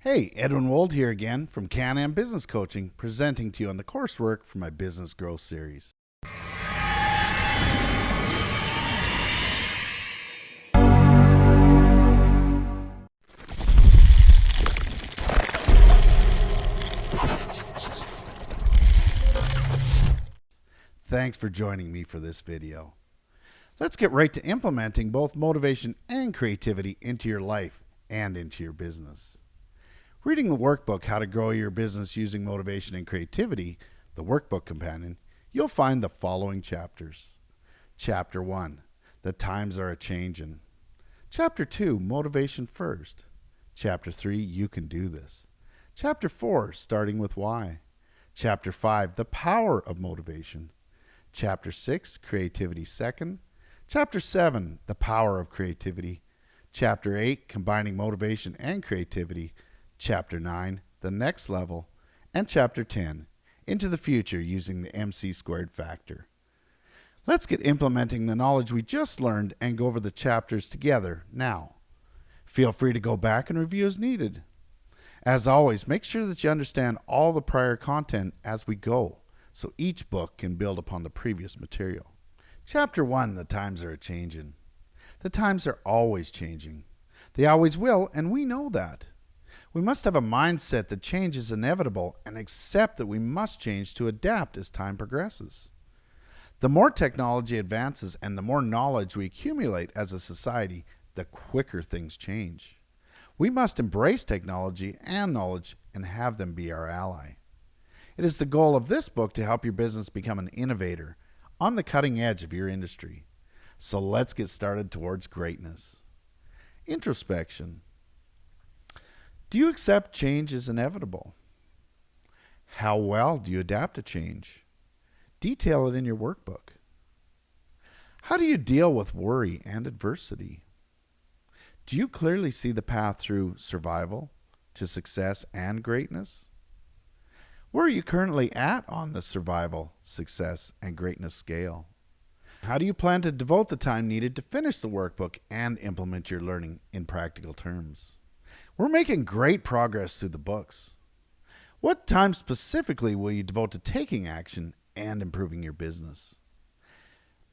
Hey, Edwin Wold here again from Can-Am Business Coaching, presenting to you on the coursework for my Business Growth Series. Thanks for joining me for this video. Let's get right to implementing both motivation and creativity into your life and into your business. Reading the workbook, How to Grow Your Business Using Motivation and Creativity, the workbook companion, you'll find the following chapters. Chapter 1, The Times Are A-Changin'. Chapter 2, Motivation First. Chapter 3, You Can Do This. Chapter 4, Starting with Why. Chapter 5, The Power of Motivation. Chapter 6, Creativity Second. Chapter 7, The Power of Creativity. Chapter 8, Combining Motivation and Creativity. Chapter 9, The Next Level. And Chapter 10, Into the Future Using the MC² Factor. Let's get implementing the knowledge we just learned and go over the chapters together now. Feel free to go back and review as needed. As always, make sure that you understand all the prior content as we go, so each book can build upon the previous material. Chapter 1, The Times Are A-Changin'. The times are always changing. They always will, and we know that. We must have a mindset that change is inevitable and accept that we must change to adapt as time progresses. The more technology advances and the more knowledge we accumulate as a society, the quicker things change. We must embrace technology and knowledge and have them be our ally. It is the goal of this book to help your business become an innovator on the cutting edge of your industry. So let's get started towards greatness. Introspection. Do you accept change is inevitable? How well do you adapt to change? Detail it in your workbook. How do you deal with worry and adversity? Do you clearly see the path through survival to success and greatness? Where are you currently at on the survival, success, and greatness scale? How do you plan to devote the time needed to finish the workbook and implement your learning in practical terms? We're making great progress through the books. What time specifically will you devote to taking action and improving your business?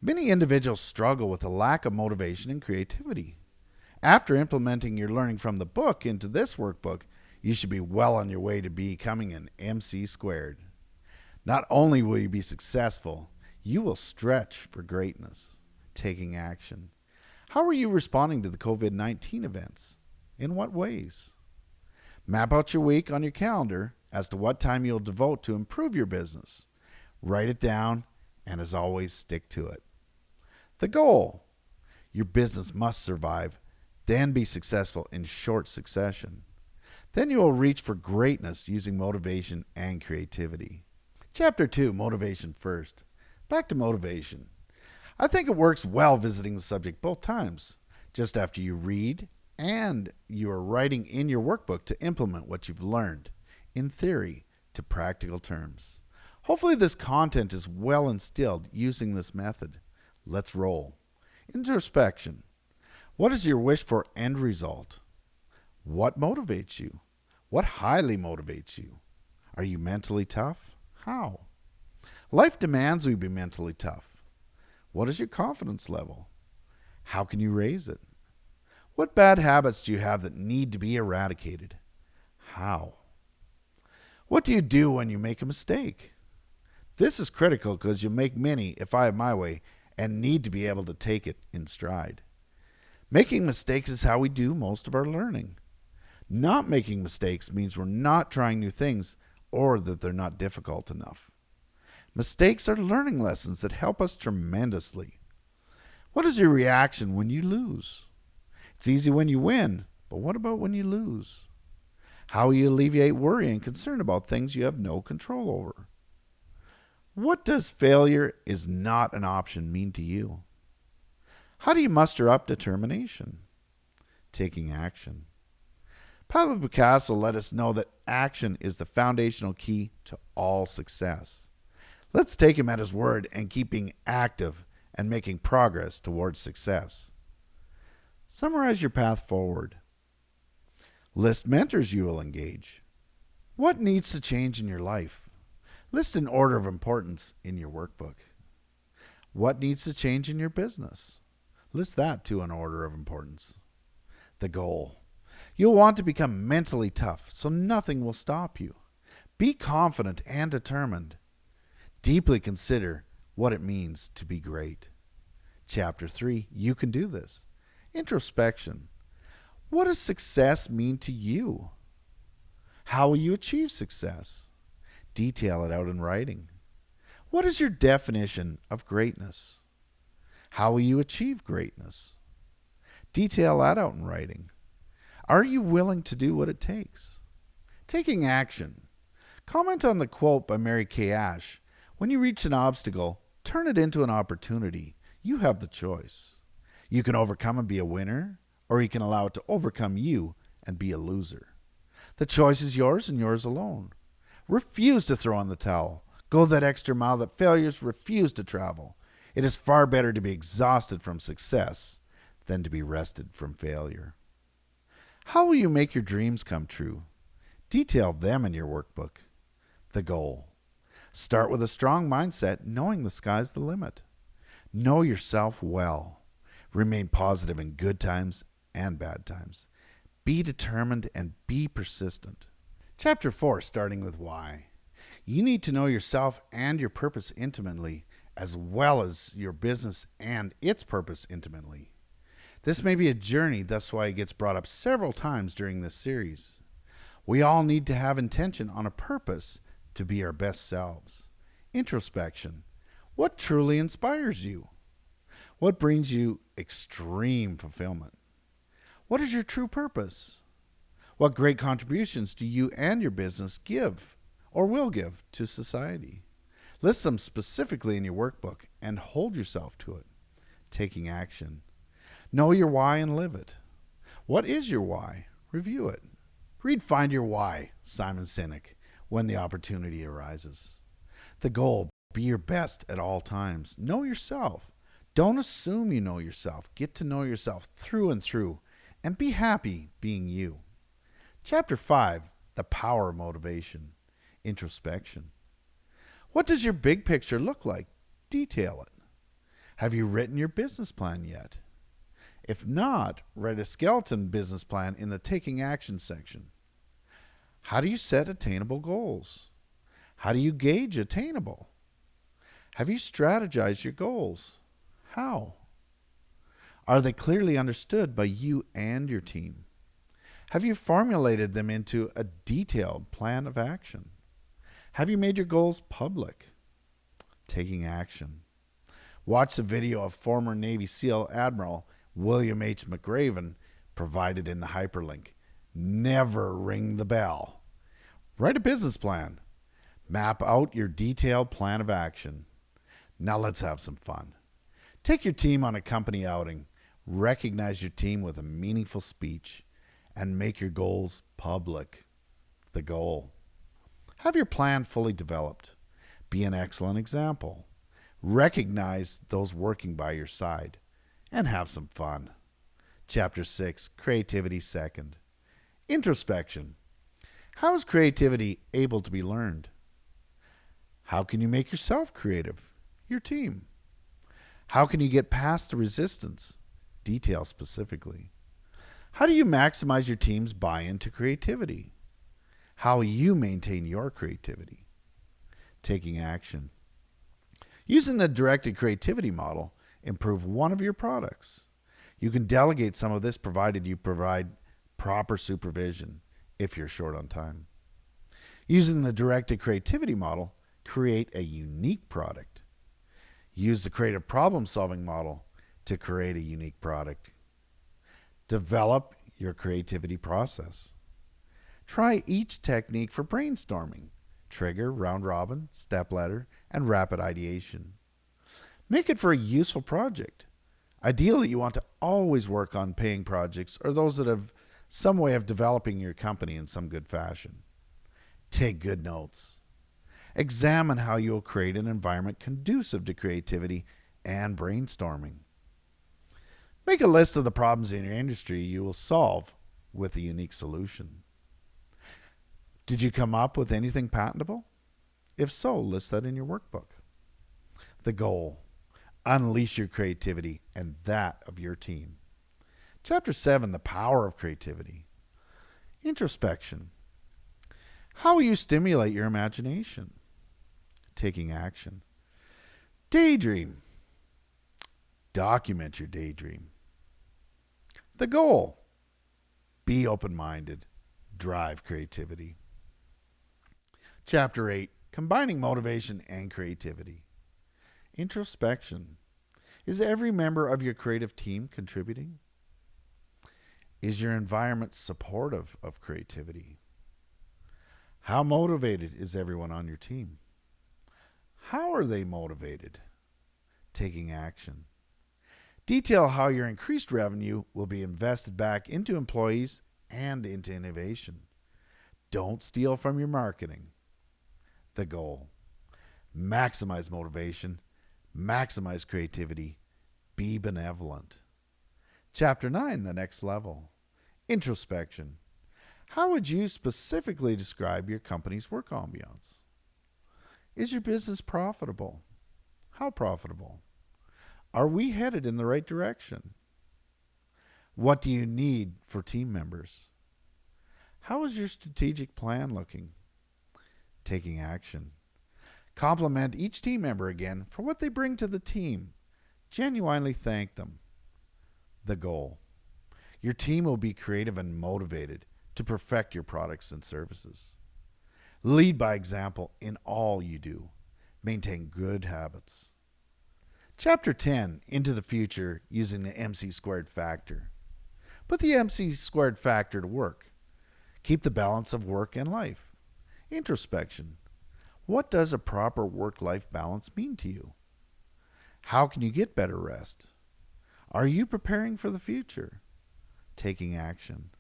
Many individuals struggle with a lack of motivation and creativity. After implementing your learning from the book into this workbook, you should be well on your way to becoming an MC². Not only will you be successful, you will stretch for greatness, taking action. How are you responding to the COVID-19 events? In what ways? Map out your week on your calendar as to what time you'll devote to improve your business. Write it down, and as always, stick to it. The goal: your business must survive, then be successful in short succession. Then you will reach for greatness using motivation and creativity. Chapter 2, Motivation First. Back to motivation. I think it works well visiting the subject both times, just after you read and you are writing in your workbook to implement what you've learned, in theory, to practical terms. Hopefully this content is well instilled using this method. Let's roll. Introspection. What is your wish for end result? What motivates you? What highly motivates you? Are you mentally tough? How? Life demands we be mentally tough. What is your confidence level? How can you raise it? What bad habits do you have that need to be eradicated? How? What do you do when you make a mistake? This is critical because you'll make many if I have my way and need to be able to take it in stride. Making mistakes is how we do most of our learning. Not making mistakes means we're not trying new things or that they're not difficult enough. Mistakes are learning lessons that help us tremendously. What is your reaction when you lose? It's easy when you win, but what about when you lose? How will you alleviate worry and concern about things you have no control over? What does failure is not an option mean to you? How do you muster up determination? Taking action. Pablo Picasso let us know that action is the foundational key to all success. Let's take him at his word and keep being active and making progress towards success. Summarize your path forward. List mentors you will engage. What needs to change in your life? List an order of importance in your workbook. What needs to change in your business? List that to an order of importance. The goal. You'll want to become mentally tough so nothing will stop you. Be confident and determined. Deeply consider what it means to be great. Chapter 3, you can do this. Introspection. What does success mean to you? How will you achieve success? Detail it out in writing. What is your definition of greatness? How will you achieve greatness? Detail that out in writing. Are you willing to do what it takes? Taking action. Comment on the quote by Mary Kay Ash. When you reach an obstacle, turn it into an opportunity. You have the choice. You can overcome and be a winner, or you can allow it to overcome you and be a loser. The choice is yours and yours alone. Refuse to throw in the towel. Go that extra mile that failures refuse to travel. It is far better to be exhausted from success than to be rested from failure. How will you make your dreams come true? Detail them in your workbook. The goal. Start with a strong mindset, knowing the sky's the limit. Know yourself well. Remain positive in good times and bad times. Be determined and be persistent. Chapter 4, starting with why. You need to know yourself and your purpose intimately, as well as your business and its purpose intimately. This may be a journey, that's why it gets brought up several times during this series. We all need to have intention on a purpose to be our best selves. Introspection. What truly inspires you? What brings you extreme fulfillment? What is your true purpose? What great contributions do you and your business give or will give to society? List them specifically in your workbook and hold yourself to it. Taking action. Know your why and live it. What is your why? Review it. Read Find Your Why, Simon Sinek, when the opportunity arises. The goal, be your best at all times. Know yourself. Don't assume you know yourself. Get to know yourself through and through, and be happy being you. Chapter 5, The Power of Motivation. Introspection. What does your big picture look like? Detail it. Have you written your business plan yet? If not, write a skeleton business plan in the Taking Action section. How do you set attainable goals? How do you gauge attainable? Have you strategized your goals? How? Are they clearly understood by you and your team? Have you formulated them into a detailed plan of action? Have you made your goals public? Taking action. Watch the video of former Navy SEAL Admiral William H. McRaven provided in the hyperlink. Never ring the bell. Write a business plan. Map out your detailed plan of action. Now let's have some fun. Take your team on a company outing. Recognize your team with a meaningful speech and make your goals public. The goal. Have your plan fully developed. Be an excellent example. Recognize those working by your side and have some fun. Chapter 6, Creativity Second. Introspection. How is creativity able to be learned? How can you make yourself creative? Your team. How can you get past the resistance? Detail specifically. How do you maximize your team's buy-in to creativity? How will you maintain your creativity? Taking action. Using the directed creativity model, improve one of your products. You can delegate some of this provided you provide proper supervision if you're short on time. Using the directed creativity model, create a unique product. Use the creative problem-solving model to create a unique product. Develop your creativity process. Try each technique for brainstorming: trigger, round robin, step ladder, and rapid ideation. Make it for a useful project. Ideally, you want to always work on paying projects or those that have some way of developing your company in some good fashion. Take good notes. Examine how you will create an environment conducive to creativity and brainstorming. Make a list of the problems in your industry you will solve with a unique solution. Did you come up with anything patentable? If so, list that in your workbook. The goal: unleash your creativity and that of your team. Chapter 7, the power of creativity. Introspection. How will you stimulate your imagination? Taking action. Daydream. Document your daydream. The goal: be open-minded. Drive creativity. Chapter 8, combining motivation and creativity. Introspection. Is every member of your creative team contributing? Is your environment supportive of creativity? How motivated is everyone on your team? How are they motivated? Taking action. Detail how your increased revenue will be invested back into employees and into innovation. Don't steal from your marketing. The goal: maximize motivation, maximize creativity, be benevolent. Chapter 9, the next level. Introspection. How would you specifically describe your company's work ambiance? Is your business profitable? How profitable? Are we headed in the right direction? What do you need for team members? How is your strategic plan looking? Taking action. Compliment each team member again for what they bring to the team. Genuinely thank them. The goal: your team will be creative and motivated to perfect your products and services. Lead by example in all you do. Maintain good habits. Chapter 10, into the future using the MC squared factor. Put the MC squared factor to work. Keep the balance of work and life. Introspection. What does a proper work-life balance mean to you? How can you get better rest? Are you preparing for the future? Taking action.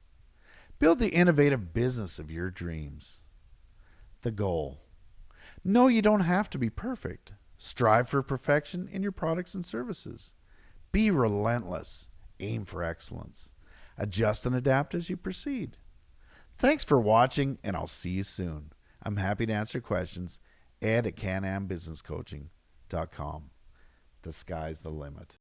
Build the innovative business of your dreams. The goal: no, you don't have to be perfect. Strive for perfection in your products and services. Be relentless. Aim for excellence. Adjust and adapt as you proceed. Thanks for watching, and I'll see you soon. I'm happy to answer questions. Ed at canambusinesscoaching.com. The sky's the limit.